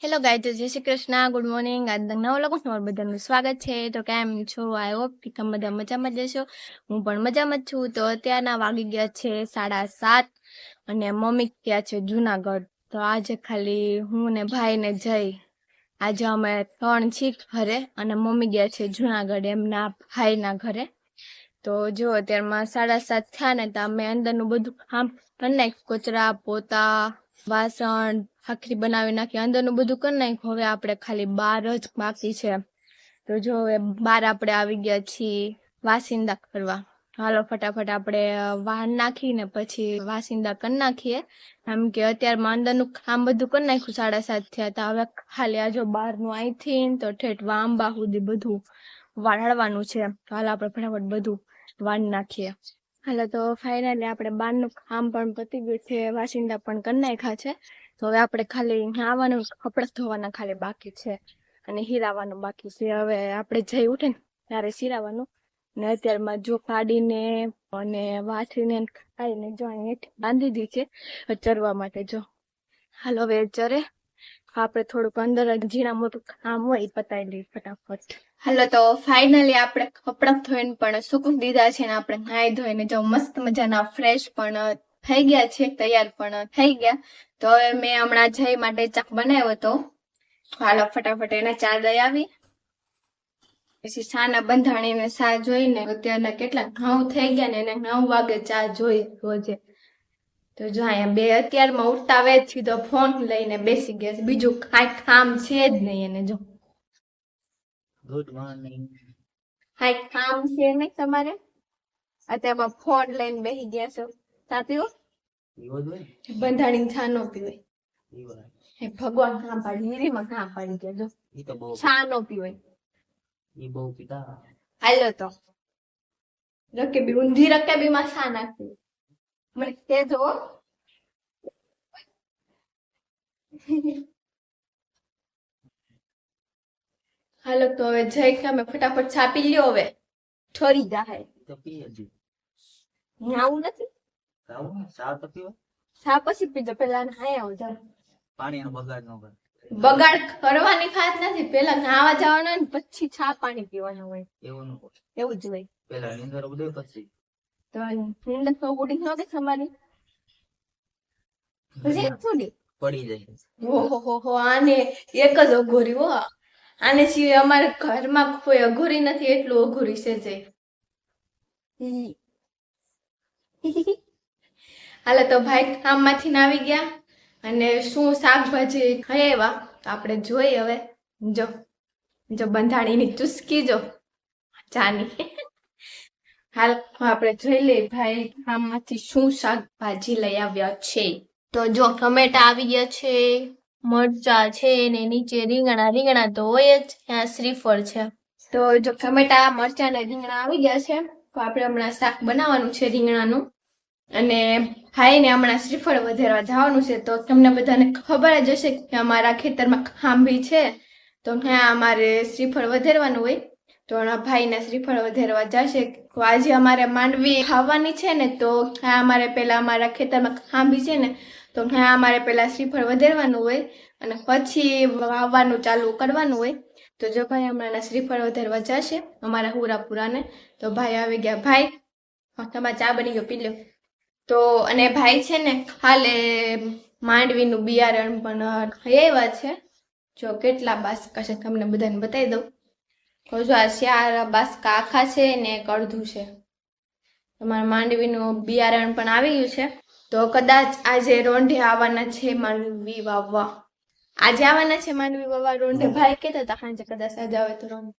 Hello guys, જય Shri Krishna, good morning. આજના નવા લોકો તમારું બધાનું સ્વાગત છે. તો કેમ છો? આઈ હોપ કે તમે બધા મજામાં જ જશો. હું પણ મજામાં જ છું. તો અત્યારના વાગી ગયા છે 7:30 અને મમ્મી ગયા છે જુનાગઢ. તો આજે ખાલી હું ને ભાઈ ને જઈ આજે અમે 3 છીએ ઘરે અને મમ્મી ગયા છે જુનાગઢ એમના ભાઈના ઘરે. તો જો અત્યારમાં 7:30 થયા ને તો અમે અંદરનું બધું કામ કરી નાખ્યું, કચરા પોતા વાસણ ભાખરી બનાવી નાખી, અંદરનું બધું કરી નાખ્યું. હવે આપણે ખાલી બહાર જ બાકી છે. તો જો હવે બહાર આપણે આવી ગયા છીએ વાસિંદા કરવા. હાલો ફટાફટ આપણે વાહન નાખીને પછી વાસિંદા કરી નાખીએ. આમ કે અત્યારમાં અંદરનું કામ બધું કરી નાખ્યું, 7:30 થયા. તો હવે ખાલી આ જો બહારનું અહીંથી તો ઠેઠ વાંબા સુધી બધું વાળવાનું છે. તો હાલ આપણે ફટાફટ બધું વાળી નાખીએ. હાલો તો ફાઇનલી આપણે બહારનું કામ પણ પતી ગયું છે, વાસિંદા પણ કરી નાખ્યા છે. તો હવે આપણે ખાલી નાહવાનું, કપડાં ધોવાના ખાલી બાકી છે અને હીરાવાનું બાકી છે. હવે આપણે જઈ ઉઠે ને ત્યારે સિરાવાનું. ને અત્યારમાં જો કાઢીને અને વાછીને ખાઈને જો અહીં બાંધી દીધી છે ચરવા માટે. જો હાલ હવે ચરે. આપણે થોડુંક અંદર ઝીણા મોટું કામ હોય એ પતાવી લઈએ ફટાફટ. હાલો તો ફાઇનલી આપણે કપડાં ધોઈને પણ સૂકવી દીધા છે ને આપણે નાઈ ધોઈને જો મસ્ત મજાના ફ્રેશ પણ થઈ ગયા છે, તૈયાર પણ થઈ ગયા. તો હવે મેં હમણાં જય માટે ચા બનાવ્યો હતો. હાલો ફટાફટ એને ચા દઈ આવી. પછી સાના બંધાણીને ચા જોઈને અત્યારના કેટલા 9 થઈ ગયા ને એને 9 વાગે ચા જોઈ રોજે. તો જો અહીંયા બે અત્યારમાં ઉઠતા વેચી તો ફોન લઈને બેસી ગયા છે, બીજું કાંઈ કામ છે જ નહીં. એને જો ગુડ મોર્નિંગ. કાંઈ કામ છે નહીં તમારે, અત્યારમાં ફોન લઈને બેસી ગયા છો. ચા પીવો? બંધાણી ચા નો પીવાય. હે ભગવાન કામ પાડી, હીરીમાં કામ પાડી ગયા. જો ઈ તો બહુ ચા નો પીવાય. ઈ બહુ પીતા. હાલો તો રકેબી ઊંધી રકેબીમાં ચા નાખી મને કહેજો. હાલો તો હવે જઈ કે અમે ફટાફટ ચા પી લ્યો. હવે ઠરી જાય તો પીએ જ. આવું નથી. આવું ચા તો પીવો. ચા પછી પીજો, પેલા નાય આવો જાવ. પાણીનો બગાડ ન કરે. બગાડ કરવાની ખાત નથી, પેલા નાવા જવાના ને પછી ચા પાણી પીવાનું હોય. એવું ન હોય. એવું જ હોય. પેલા નીંદર ઉડે પછી તો નીંદર તો ઉડી ન કે તમારી પછી થોડી પડી જાય. ઓહો આને એક જ અઘોરી હો. આને સિવાય અમારે ઘરમાં કોઈ અઘોરી નથી, એટલું અઘોરી છે જે. હાલો તો ભાઈ કામમાંથી ને આવી ગયા અને શું શાકભાજી ખાવા તો આપણે જોઈએ. હવે જો જો બંધાણીની ચુસ્કી જો ચાની. હાલ આપણે જોઈ લઈએ ભાઈ કામમાંથી શું શાકભાજી લઈ આવ્યા છે. તો જો ટમેટા આવી ગયા છે, મરચા છે ને નીચે રીંગણા તો હોય જ, ત્યાં શ્રીફળ છે. તો જો ટમેટા મરચા ને રીંગણા આવી ગયા છે તો આપણે હમણાં શાક બનાવવાનું છે રીંગણાનું. અને ભાઈ ને હમણાં શ્રીફળ વધેરવા જવાનું છે. તો તમને બધાને ખબર જ હશે કે અમારા ખેતરમાં ખાંભી છે, તો ત્યાં અમારે શ્રીફળ વધેરવાનું હોય. તો ભાઈને શ્રીફળ વધેરવા જશે. તો આજે અમારે માંડવી ખાવાની છે ને, તો ત્યાં અમારે પેલા અમારા ખેતરમાં ખાંભી છે ને, તો ત્યાં અમારે પેલા શ્રીફળ વધેરવાનું હોય અને પછી વાવવાનું ચાલુ કરવાનું હોય. તો જો ભાઈ હમણાં શ્રીફળ વધેરવા જશે અમારા હુરાપુરાને. તો ભાઈ આવી ગયા. ભાઈ તમારે ચા બની ગયો, પી લો. તો અને ભાઈ છે ને કાલે માંડવીનું બિયારણ પણ આવ્યા છે. જો કેટલા બાસકા છે તમને બધાને બતાવી દઉં. તો જો આ 4 બાસકા આખા છે ને 1 અડધું છે. તમારા માંડવીનું બિયારણ પણ આવી ગયું છે. તો કદાચ આજે રોંઢે આવવાના છે માંડવી વાવવા. આજે આવવાના છે માંડવી વાવવા રોંઢે. ભાઈ કહેતા હતા સાંજે કદાચ આજે આવે તો રોંઢે.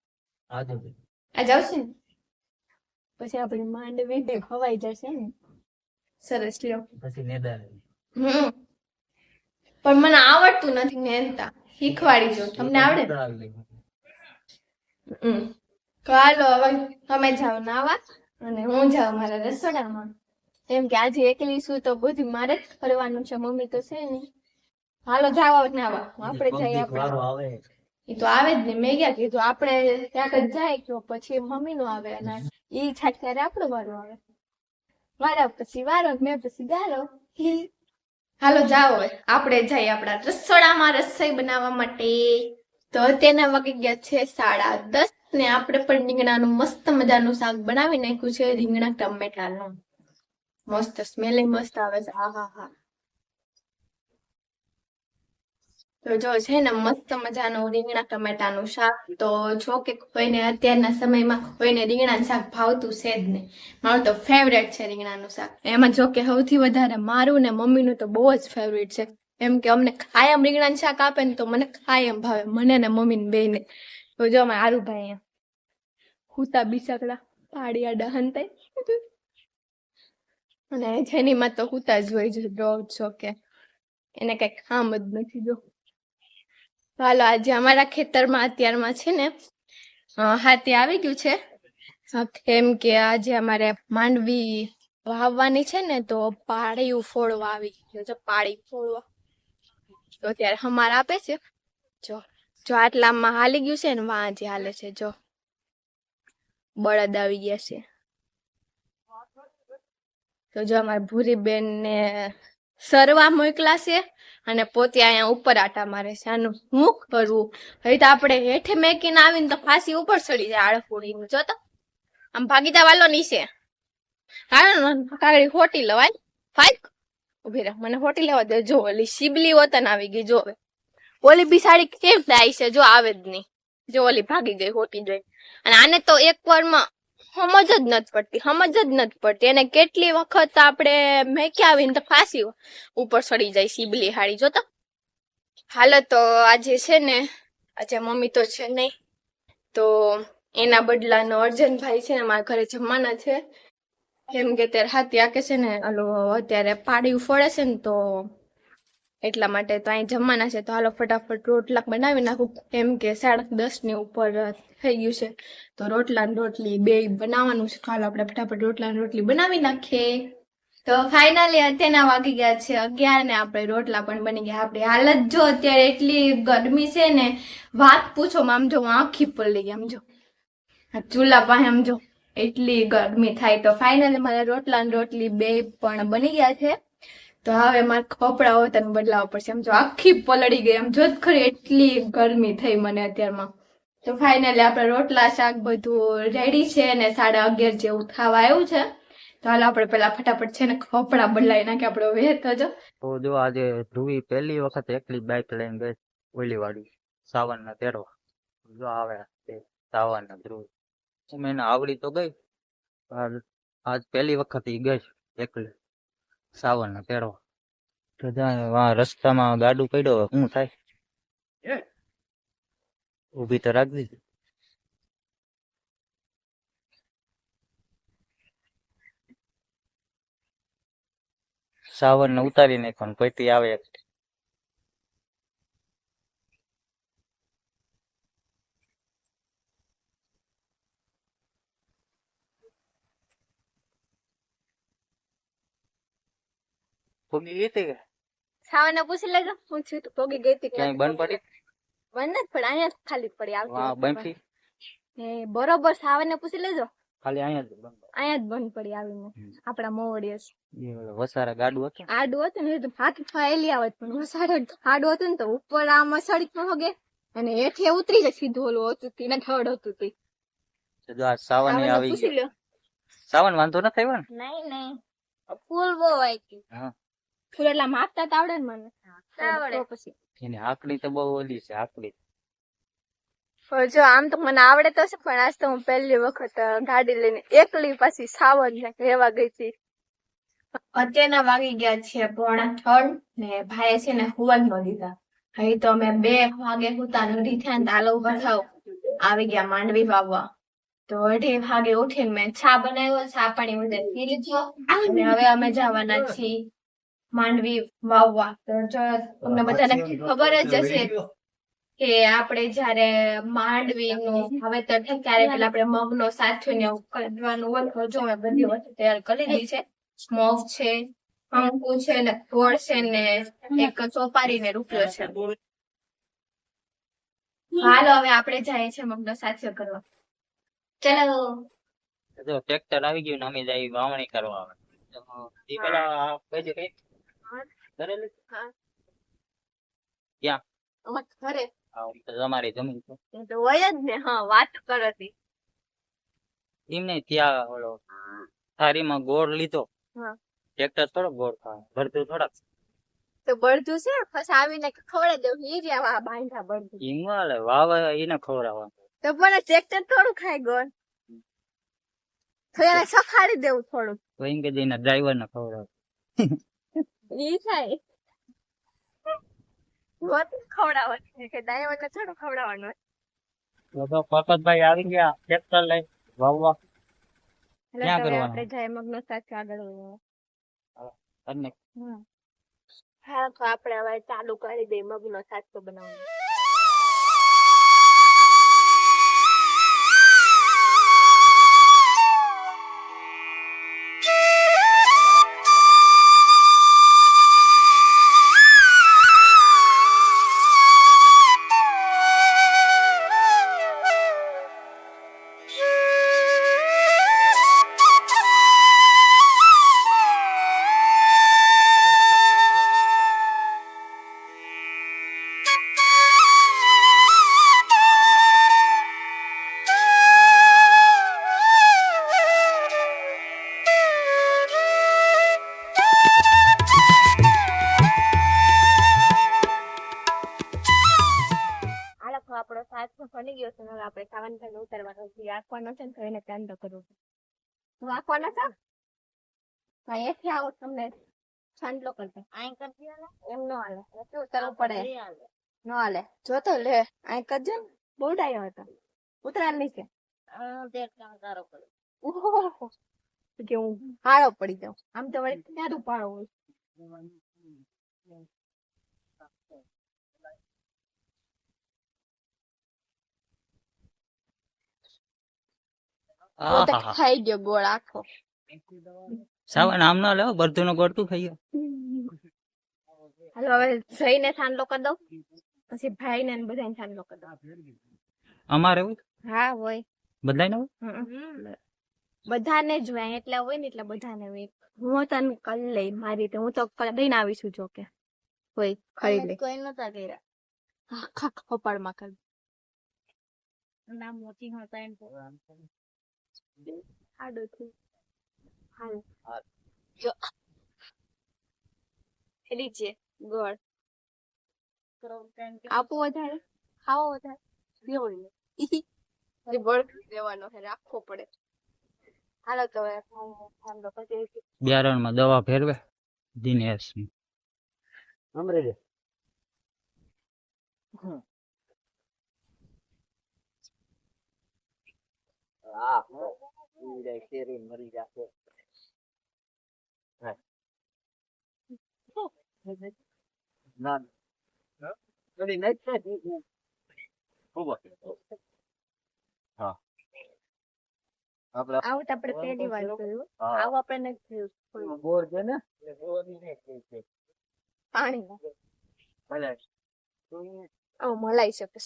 આજે આવશે ને પછી આપણી માંડવી બે ખવાઈ જશે ને. સરસ લ્યો. પછી નેદા. પણ મને આવડતું નથી નેનતા, શીખવાડી જો. તમને આવડે? હાલો હવે તમે જાઓ નાવા અને હું જાઉં મારા રસોડામાં. એમ કે આજે એકલી છું તો બધું મારે જ કરવાનું છે, મમ્મી તો છે ને. હાલો જાઓ નાવા, આપણે જઈએ. આપણે એ તો આવે જ ને, મેં ક્યાં કીધું. આપણે ક્યાંક જ જાય તો પછી મમ્મી નો આવે અને ઈ છાટ ત્યારે આપણો વારો આવે. વારા પછી વારો, મેં પછી ગારો. હાલો જાઓ હવે આપણે જઈએ આપણા રસોડામાં રસોઈ બનાવવા માટે. તો અત્યારના વાગી ગયા છે 10:30 ને આપણે પણ રીંગણાનું મસ્ત મજાનું શાક બનાવી નાખ્યું છે, રીંગણા ટમેટાનું. મસ્ત સ્મેલ મસ્ત આવે છે. હા હા હા. તો જો છે ને મસ્ત મજાનું રીંગણા ટમેટાનું શાક. તો જો કે કોઈને અત્યારના સમયમાં કોઈને રીંગણાનું શાક ભાવતું છે જ નહીં. મારું તો ફેવરેટ છે રીંગણાનું શાક. એમાં જો કે સૌથી વધારે મારું ને મમ્મીનું તો બહુ જ ફેવરેટ છે. એમ કે અમને કાયમ રીંગણાનું શાક આપે ને તો મને કાયમ ભાવે, મને ને મમ્મીને બેયને. તો જો અમે આરુભાઈ અહીંયા હુતા બિસાકડા પાડિયા ડહન થાય અને જેની માં તો હુતા જ હોય છે. જો કે એને કઈ કામ જ નથી. જો હાલો આજે અમારા ખેતરમાં અત્યારમાં છે ને હાથી આવી ગયું છે. કેમ કે આજે અમારે માંડવી વાવવાની છે ને, તો પાળિયું ફોડવા આવી ગયું છે. પાળી ફોડવા તો અત્યારે હમાર આપે છે. જો જો આટલામાં હાલી ગયું છે ને, વાં જે હાલે છે. જો બળદ આવી ગયા છે. તો જો અમારે ભૂરી બેન ને સરવા મોકલા છે અને પોતે અહીંયા ઉપર આટા મારે છે. આનું શું કરવું? હવે તો આપણે હેઠે મેકીને આવીને તો ફાંસી ઉપર ચડી જાય આળફોડીને. જો તો આમ ભાગીતા વાલો નીચે કાગડી હોટી લવાય ફાઈક ઉભી રહે, મને હોટી લેવા દે. જો ઓલી શીબલી વતન આવી ગઈ. જો ઓલી બિસાડી કેમ થાય છે? જો આવે જ નહીં. જો ઓલી ભાગી ગઈ હોટી જોઈ. અને આને તો એક વારમાં સમજ જ નથી પડતી. એને કેટલી વખત આપણે મેક્યા આવીને તો ફાંસી ઉપર ચડી જાય શીબલી હાડી. જોતો હાલો તો આજે છે ને, આજે મમ્મી તો છે નહીં, તો એના બદલાનો અર્જનભાઈ છે ને મારા ઘરે જમવાના છે. કેમ કે ત્યારે હાથી આકે છે ને, અત્યારે પાડ્યું ફળે છે ને, તો એટલા માટે તો અહીં જમવાના છે. તો હાલો ફટાફટ રોટલા બનાવી નાખું. કેમ કે 10:30 ની ઉપર થઈ ગયું છે. તો રોટલા ને રોટલી બે બનાવવાનું છે. હાલો આપણે ફટાફટ રોટલા ને રોટલી બનાવી નાખીએ. તો ફાઇનલી અત્યારના વાગી ગયા છે 11 ને આપણે રોટલા પણ બની ગયા. આપણી હાલત જો અત્યારે એટલી ગરમી છે ને, વાત પૂછો. આમ જો આખી પડી ગઈ. આમ જો ચૂલા પાસે આમ જો એટલી ગરમી થાય. તો ફાઇનલી મારા રોટલા ને રોટલી બે પણ બની ગયા છે. તો હવે મારે કપડા વતન બદલાવવા પડશે. આમ જો આખી પલળી ગઈ. આમ જો ખરી એટલી ગરમી થઈ મને અત્યારમાં. તો ફાઇનલી આપણે રોટલા શાક બધું રેડી છે ને 11:30 જેવું થવા આવ્યું છે. તો હાલ આપણે પેલા ફટાફટ છે ને કપડા બદલાવી નાખી. આપણે વેત જો તો જો આજે ધ્રુવી પહેલી વખત એકલી બાઇક લઈને ગઈ ઓલી વાળી સાવન ના તેડવા. જો આવે તે સાવન ના ધ્રુવી. મેં એને આવડી તો ગઈ, આજ પહેલી વખત ઈ ગઈ એકલી સાવન ના તેડવા. તો ત્યાં રસ્તામાં ગાડું પડ્યો, શું થાય? ઊભી તો રાખી દીધી. સાવન ને ઉતારી નાખવાનું, પેટી આવે એક. ફૂગી ગઈ હતી કે સાવને પૂછી લેજો. પૂછ્યું તો પોગી ગઈ હતી. ક્યાંય બંધ પડી? બંધ જ પડી, અહીંયા ખાલી પડી વાહ આવતી. બંધ થઈ બરોબર સાવને પૂછી લેજો. ખાલી અહીંયા જ બંધ. અહીંયા જ બંધ પડી આવીને આપડા મોવડીએ. વસારા ગાડું હતું, આડું હતું ને તો હાથ ફાયેલી આવત, પણ વસાડું હતું ને તો ઉપર આમાં સડી ન હોગે અને હેઠે ઉતરી જાય સીધું. ઓલું હતું તીને થડ હતું તી. જો આ સાવન આવી પૂછી ગયો. લ્યો. સાવન વાંધો ન થયો ને? નહીં ફૂલ બહુ આવી. હા ફૂલ એટલા માપતા તો આવડે ને મને. આવડે પછી એની આકડી તો બહુ ઓલી છે. આકડી જો આમ તો મને આવડે તો છે, પણ આજ તો હું પહેલી વખત ગાડી લઈને એકલી પાછી સાવન રહેવા ગઈ હતી. અત્યારના વાગી ગયા છે 6:45 ને ભાઈએ છે ને હુવા ન દીધા. હવે તો અમે 2 વાગે હુતા નથી થયા ને આલો ઉભા થાવ આવી ગયા માંડવી વાવવા. તો 2:30 વાગે ઉઠીને મેં ચા બનાવ્યો, ચા પાણી બધે પી લીધો અને હવે અમે જવાના છીએ માંડવી વાવવા. તો જો તમને બધાને ખબર જ હશે કે આપણે જયારે માંડવીનું વાવેતર થાય ત્યારે પેલા આપણે મગનો સાથીને એવું કરવાનું હોય. તો જો મેં બધી વસ્તુ તૈયાર કરી દીધી છે. મગ છે, કંકુ છે ને ગોળ છે ને એક સોપારીને રૂપિયો છે. હાલો હવે આપણે જઈએ છીએ મગનો સાથીઓ કરવા. ચલો જો ટ્રેક્ટર આવી ગયું ને અમે જાય વાવણી કરવા. આવે ઈ પેલા કઈ કરેલી હા. ક્યાં અમાર ઘરે તમારી જમીન છે એ તો હોય જ ને. હા, વાત કરો તી. એમને ત્યાં ઓલો થારીમાં ગોળ લીધો હા. ટ્રેક્ટર થોડો ગોળ ખાય ભરતું થોડાક તો બળધું છે પછી આવીને ખવડાવી દેવું હીરિયા બાંધા બળધું હિમાલ વાવ એને ખવડાવવાનું તો પણ ટ્રેક્ટર થોડું ખાય ગોળ તો એને સફાડી દેવું થોડું તો એમ કે એના ડ્રાઈવર ને ખવડાવ ઈ થાય ગોળ ખવડાવવાનું કે ડ્રાઈવર ને થોડું ખવડાવવાનું તો પકતભાઈ આવી ગયા ટ્રેક્ટર લઈ વાવવા એટલે ક્યાં તો હવે કરવાનું? આપણે જાય મગનો શાક આગળ અને હા તો આપણે હવે ચાલુ કરી દઈએ મગનો શાક તો બનાવવાનું આપણો શાક તો બની ગયો છે હવે આપણે ખાવાનું થઈને ઉતારવાનો છે રાખવાનો છે ને તો એને કાંદો કરવો છે રાખવાનો છે અહીંયાથી આવો તમને છાંટલો કરતો અહીં કરજો એમ ન હાલે શું કરવું પડે ન હાલે જો તો લે અહીં કરજો ને બહુ ડાયો હતો ઉતરાણ નીચે ઓહો કે હું હારો પડી જાઉં આમ તો વળી ક્યાં ઉપાડો હોય ખાઈ ગયો ગોળ આખો સાવન આમ ના લેવો બધું નો ગોળતું ખાઈ ગયો હાલો હવે જઈને સાંડલો કરી દઉં પછી ભાઈ ને બધાને સાંડલો કરી દઉં અમારે એવું હા હોય બધાય ને બધાને જ હોય એટલા હોય ને એટલે બધાને હોય હું તને કરી લઈ મારી રીતે હું તો દઈને આવીશું જો કે હોય ખરીદ લે કોઈ નતા કર્યા આખા ખોપાળમાં કરી નામ મોટી હોતા એમ આડો થી હાલ જો એલી છે ગોળ આપો વધારે ખાવો વધારે પીવો બળ દેવાનો છે રાખવો પડે હાલો તો બિયારણ માં દવા ફેરવે દિનેશ અમરેલી મરી જશે ના આવું તો આપણે પહેલી વાર જોયું આવું આપણે નથી જોયું બોર છે ને પાણી મલાઈ શકે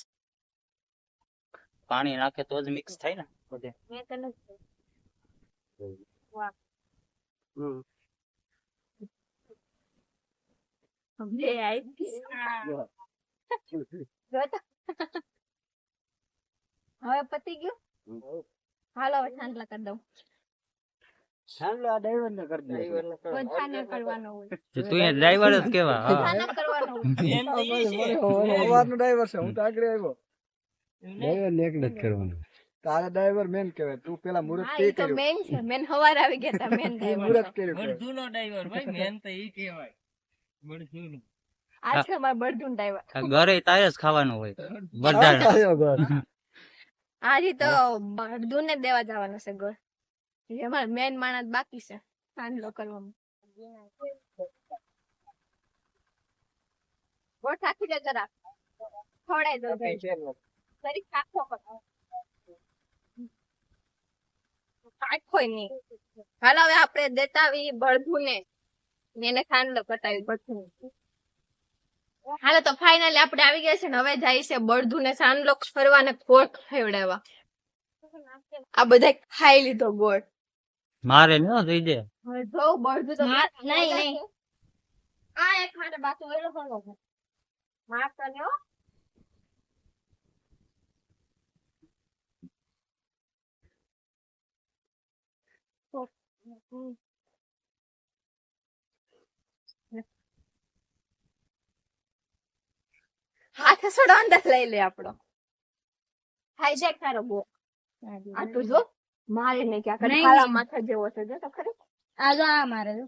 પાણી નાખે તો જ મિક્સ થાય ને બધે મેં તો નથી વાહ બે આવી હવે પતી ગયું હાલો હવે છાંટલા કરી દઉં બધાને કરવાનો હોય તું એ ડ્રાઈવર જ કેવા બધાને કરવાનો હોય સવારનો ડ્રાઈવર છે હું તો આગળ આવ્યો ડ્રાઈવર ને એકને જ કરવાનું તારા ડ્રાઈવર મેન કહેવાય તું પેલા મુરત હા તે ઈ તો કર્યું મેન છે મેન હવાર આવી ગયા તા મેન એ મુરત કર્યું બળદુનો ડ્રાઈવર ભાઈ મેન તો ઈ કહેવાય બળદુનો આજ છે મારા બળદુન ડ્રાઈવર ઘરે તારે જ ખાવાનું હોય બધા આવ્યો ઘર આજે તો બળદુન ને દેવા જવાનું છે ગોળ એમાં મેન માણસ બાકી છે સાંડલો કરવામાં ગોળ થાકી દે જરા ખવડાઈ દો જરી ખાખો કરો કાખોય નહીં હાલો હવે આપણે દેતા આવી બળદુને એને સાંડલો કટાવી બધું હાલો તો ફાઇનલી આપણે આવી ગયા છે ને હવે જાય છે બળદુને સાંડલો ફરવા ને ગોળ ખવડાવવા આ બધા ખાઈ લીધો ગોળ મારે ન દઈ દે હવે જો બળદું તો નહીં આ એક મારે બાકી ઓલો ફોન છે માફ કરજો હાથ સોડો અંદર લઈ લે આપણો હાઈજેક તારો બો આ તું જો મારે ને ક્યાં કરે ખાલા માથા જેવો છે જો તો ખરી આ જો આ મારે જો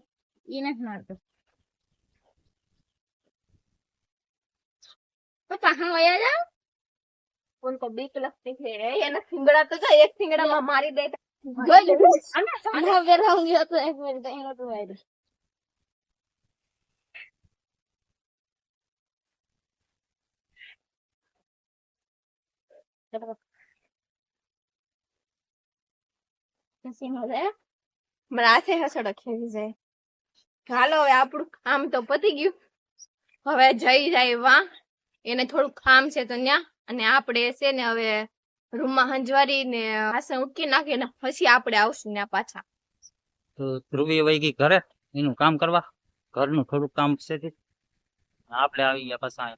ઈ નથી મારતો પપ્પા હા વયા જાઓ उनको बीक लगती है ये ना सिंगड़ा तो था एक सिंगड़ा में मारी दे जो अंदर वेला होंगी तो एक मिनट यहाँ तो है कैसी हो जाए मराठे हसड़ खेवी जाए હાલો હવે આપણું કામ તો પતી ગયું હવે જઈ જાય વાં એને થોડું કામ છે તો ન્યા અને આપણે છે ને હવે રૂમમાં હંજવારી ને વાસણ ઉટકી નાખીને પછી આપણે આવશું ત્યાં પાછા તો ધ્રુવી વહી ગઈ ઘરે એનું કામ કરવા ઘરનું થોડુંક કામ છે તે. આપણે આવી ગયા પાછા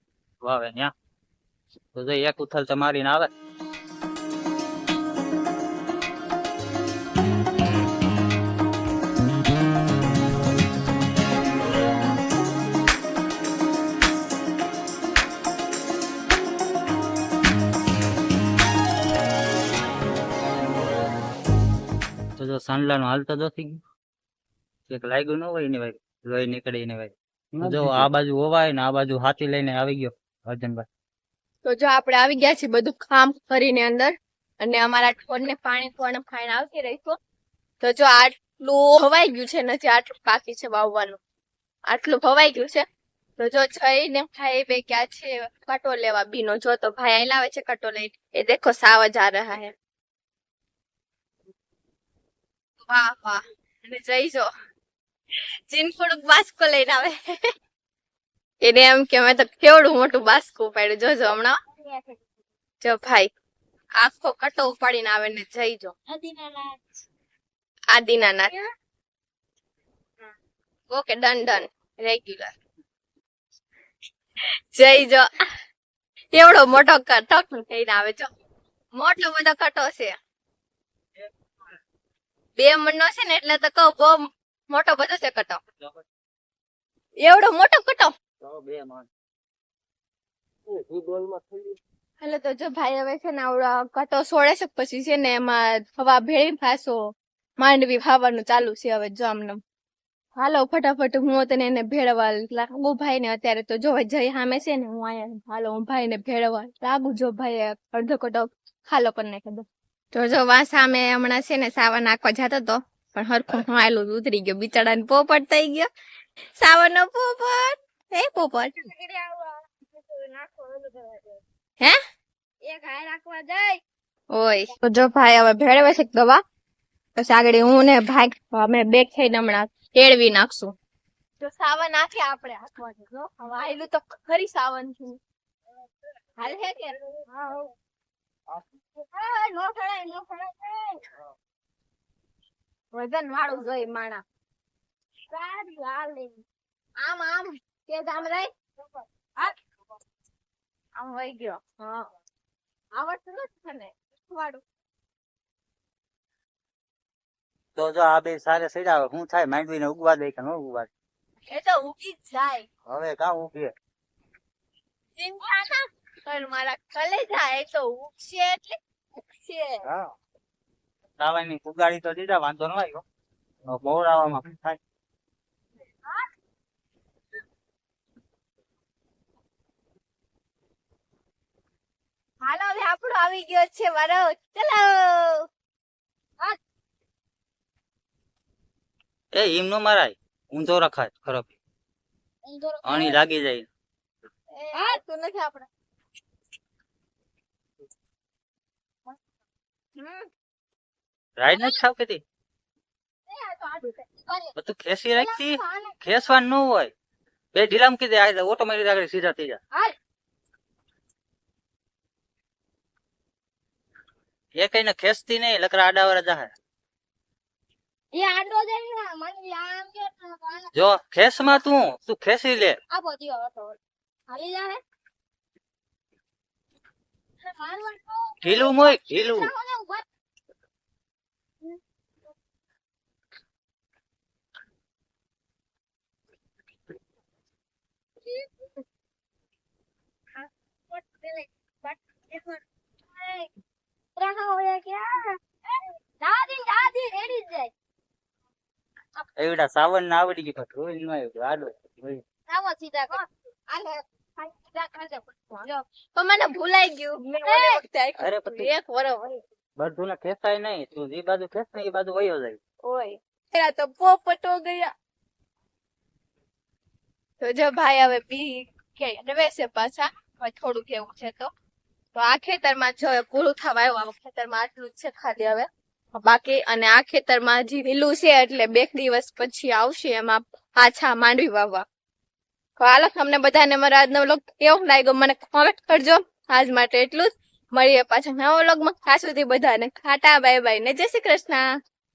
વાવે ત્યાં તો જો એક ઉથલ મારીને આવે તો જો સાંડલાનો હાલ તો થઈ ગયું એક લાગ્યું ન હોય ને ભાઈ લોહી નીકળે ને ભાઈ જો આ બાજુ હોવાય ને આ બાજુ હાથી લઈને આવી ગયો અર્જુનભાઈ તો જો આપણે આવી ગયા છીએ બધું કામ કરીને અંદર અને અમારા ઠોરને પાણી પણ ખાઈને આવતી રહીશું તો જો આટલું હવાઈ ગયું છે નથી આટલું બાકી છે વાવવાનું આટલું હવાઈ ગયું છે તો જો જઈને ભાઈ બે ક્યાં છે કટો લેવા બીનો જો તો ભાઈ અહીં લાવે છે કટો લઈને એ દેખો સાવજ આ રહા હે વાહ વાહ અને જઈજો જીન થોડુંક બાસ્કો લઈને આવે એને એમ કે મેં તો કેવડું મોટું બાસ્કું પાડ્યું જોજો હમણાં જો ભાઈ આખો કટો ઉપાડીને આવે ને જઈજો આદિનાનાથ ઓકે ડન ડન રેગ્યુલર જઈજો એવડો મોટો કટો થઈને આવે જો મોટો બધો કટો છે 2 મણનો છે ને એટલે તો કહું બહુ મોટો બધો છે કટો એવડો મોટો કટો એટલે તો જો ભાઈ હવે છે ને આવડા કટો છોડે છે પછી છે ને એમાં હવા ભેળી પાછો માંડવી ખાવાનું ચાલુ છે હવે જો આમને હાલો ફટાફટ હું તને એને ભેળવા લાગુ ભાઈ ને અત્યારે તો જો જઈ સામે છે ને હું અહીંયા હાલો હું ભાઈ ને ભેળવા લાગુ જો ભાઈ અડધો કટો ખાલો કરી નાખે દો તો જો વા સામે હમણાં છે ને સાવા નાખવા જતો તો પણ હરખું હાલું ઉતરી ગયો બિચારા ને પોપટ થઈ ગયો સાવરનો પોપટ હે પોપટ હે એક હાય રાખવા જાય ઓય તો જો ભાઈ હવે ભેળવે છે દવા પછી આગળ હું ને ભાઈ અમે બે થઈને હમણાં કેળવી નાખશું જો સાવન નાખે આપણે હાથવા જો હવે આયલું તો ખરી સાવન છું હાલ હે કે નો ખડાય વજન વાળું જોઈ માણા સારી હાલે આમ આમ કે આમ રહી આમ વહી ગયો હા આવડતું નથી ને વાળું તો જો આ બે સારે સડાવે શું થાય માંડવીને ઉગવા દે કે ન ઉગવા દે એ તો ઉગી જ જાય હવે કાં ઉગે ચિંતા ના કર મારા કલે જાય તો ઉગશે એટલે ઉગશે હા સાવાની ઉગાડી તો દીધા વાંધો ન આવ્યો મોરાવામાં થાય હાલો હવે આપણો આવી ગયો છે વારો ચલો એ એમ નો મારાય ઊંધો રખાય ખરાબ અણી લાગી જાય હા તો નથી આપણે રાઈડ નથી ખાવ કેતી બધું ખેસી રાખતી ખેસવાનું ન હોય બે ઢીલામ કીધે આ ઓટોમેટિક આગળ સીધા થઈ જાય એ કઈ ને ખેસતી નહીં લકડા આડાવાળા જાહે એ આડો જાય ને મને આમ કે જો ખેસમાં તું ખેસી લે. આપો દિયો હતો હાલી જાહે મારવા તો ઢીલું મોય ઢીલું. એવડા સાવન ના આવડી ગયું પણ રોજ નો આવ્યું આડો પણ મને ભૂલાઈ ગયું મેં ઓલે વખતે અરે આપ્યું પછી એક વરસ હોય બધું ને ખેસાય નહીં. તું જે બાજુ ખેસ ને એ બાજુ વયો જાય. ઓય તેરા તો પોપટો ગયા તો જો ભાઈ હવે બી કે વેસે પાછા હવે થોડું કેવું છે તો આ ખેતરમાં જો પૂરું થવા આવ્યું આ ખેતરમાં આટલું જ છે ખાલી હવે બાકી અને આ ખેતરમાં હજી લીલું છે એટલે 2 દિવસ પછી આવશે એમાં પાછા માંડવી વાવવા. તો હાલો તમને બધાને મારો આજનો વ્લોગ કેવો લાગ્યો મને કોમેન્ટ કરજો. આજ માટે એટલું જ. મળીએ પાછા નવા વ્લોગમાં. ત્યાં સુધી બધાને ટાટા બાય બાય ને જય શ્રી કૃષ્ણ.